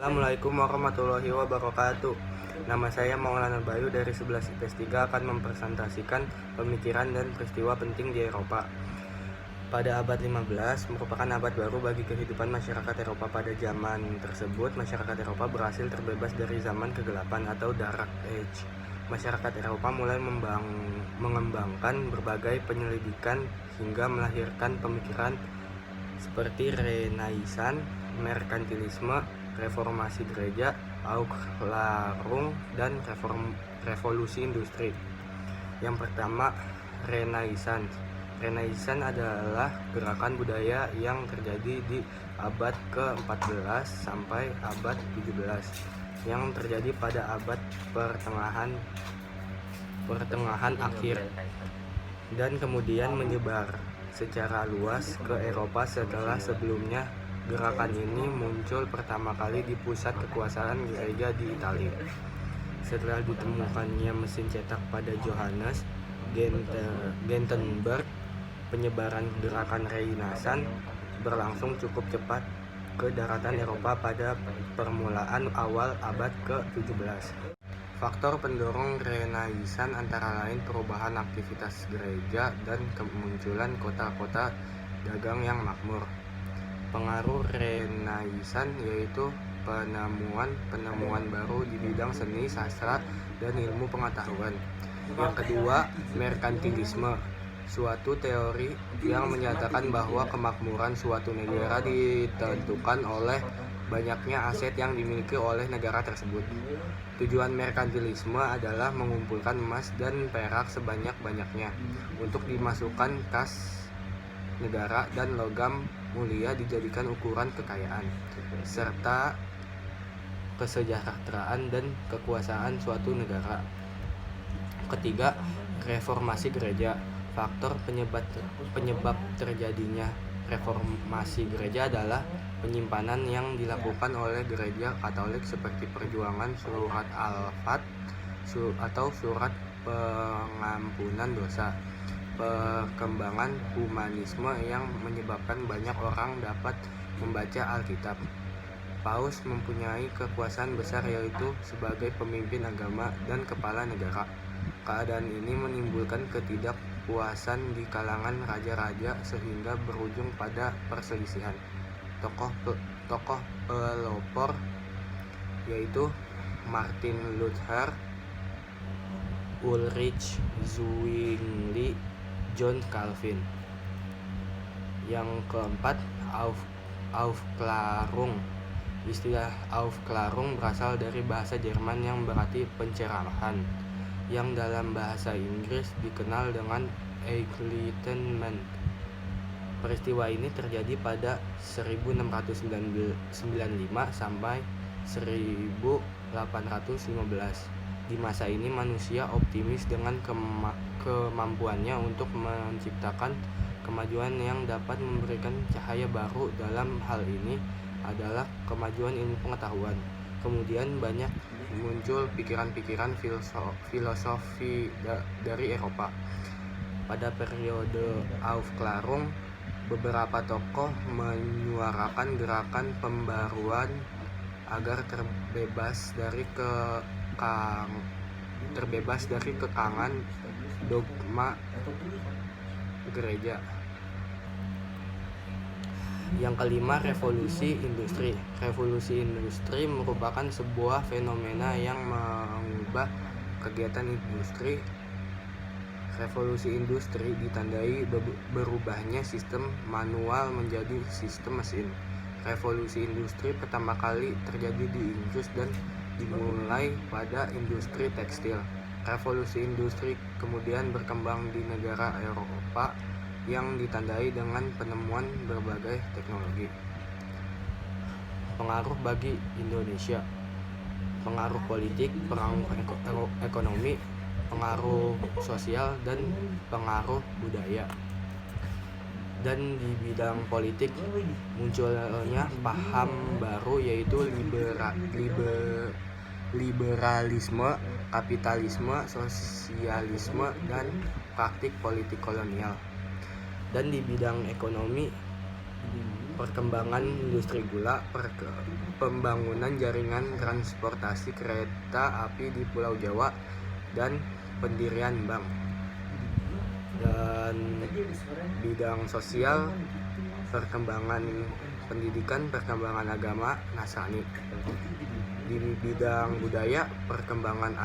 Assalamualaikum warahmatullahi wabarakatuh. Nama saya Maulana Bayu dari 11 IPS 3 akan mempresentasikan pemikiran dan peristiwa penting di Eropa. Pada abad 15 merupakan abad baru bagi kehidupan masyarakat Eropa. Pada zaman tersebut, masyarakat Eropa berhasil terbebas dari zaman kegelapan atau Dark Age. Masyarakat Eropa mulai mengembangkan berbagai penyelidikan hingga melahirkan pemikiran seperti Renaissance, merkantilisme, reformasi gereja, Aufklärung, dan revolusi industri. Yang pertama, Renaissance. Renaissance adalah gerakan budaya yang terjadi di abad ke-14 sampai abad 17 yang terjadi pada abad pertengahan akhir dan kemudian menyebar secara luas ke Eropa. Sebelumnya gerakan ini muncul pertama kali di pusat kekuasaan gereja di Italia. Setelah ditemukannya mesin cetak pada Johannes Gutenberg, penyebaran gerakan Renaissance berlangsung cukup cepat ke daratan Eropa pada permulaan awal abad ke-17. Faktor pendorong Renaissance antara lain perubahan aktivitas gereja dan kemunculan kota-kota dagang yang makmur. Pengaruh Renaissance yaitu penemuan baru di bidang seni, sastra, dan ilmu pengetahuan. Yang kedua, merkantilisme, suatu teori yang menyatakan bahwa kemakmuran suatu negara ditentukan oleh banyaknya aset yang dimiliki oleh negara tersebut. Tujuan merkantilisme adalah mengumpulkan emas dan perak sebanyak-banyaknya untuk dimasukkan kas negara dan logam mulia dijadikan ukuran kekayaan serta kesejahteraan dan kekuasaan suatu negara. Ketiga, reformasi gereja. Faktor penyebab terjadinya reformasi gereja adalah penyimpanan yang dilakukan oleh gereja Katolik seperti perjuangan surat Al-Fat atau surat pengampunan dosa, perkembangan humanisme yang menyebabkan banyak orang dapat membaca Alkitab. Paus mempunyai kekuasaan besar yaitu sebagai pemimpin agama dan kepala negara. Keadaan ini menimbulkan ketidakpuasan di kalangan raja-raja sehingga berujung pada perselisihan. Tokoh pelopor yaitu Martin Luther, Ulrich Zwingli, John Calvin. Yang keempat, Aufklärung. Istilah Aufklärung berasal dari bahasa Jerman yang berarti pencerahan, yang dalam bahasa Inggris dikenal dengan Enlightenment. Peristiwa ini terjadi pada 1695 sampai 1815. Di masa ini manusia optimis dengan kemampuannya untuk menciptakan kemajuan yang dapat memberikan cahaya baru. Dalam hal ini adalah kemajuan ilmu pengetahuan. Kemudian banyak muncul pikiran-pikiran filosofi dari Eropa. Pada periode Aufklärung, beberapa tokoh menyuarakan gerakan pembaruan agar terbebas dari kekangan dogma gereja. Yang kelima, revolusi industri. Revolusi industri merupakan sebuah fenomena yang mengubah kegiatan industri. Revolusi industri ditandai berubahnya sistem manual menjadi sistem mesin. Revolusi industri pertama kali terjadi di Inggris dan dimulai pada industri tekstil. Revolusi industri kemudian berkembang di negara Eropa yang ditandai dengan penemuan berbagai teknologi. Pengaruh bagi Indonesia. Pengaruh politik, pengaruh ekonomi, pengaruh sosial, dan pengaruh budaya. Dan di bidang politik munculnya paham baru yaitu liberalisme, kapitalisme, sosialisme, dan praktik politik kolonial. Dan di bidang ekonomi perkembangan industri gula, pembangunan jaringan transportasi kereta api di Pulau Jawa, dan pendirian bank. Dan bidang sosial, perkembangan pendidikan, perkembangan agama Nasrani. Di bidang budaya, perkembangan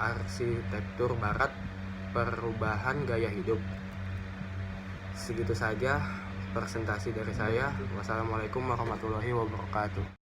arsitektur barat, perubahan gaya hidup. Segitu saja presentasi dari saya. Wassalamualaikum warahmatullahi wabarakatuh.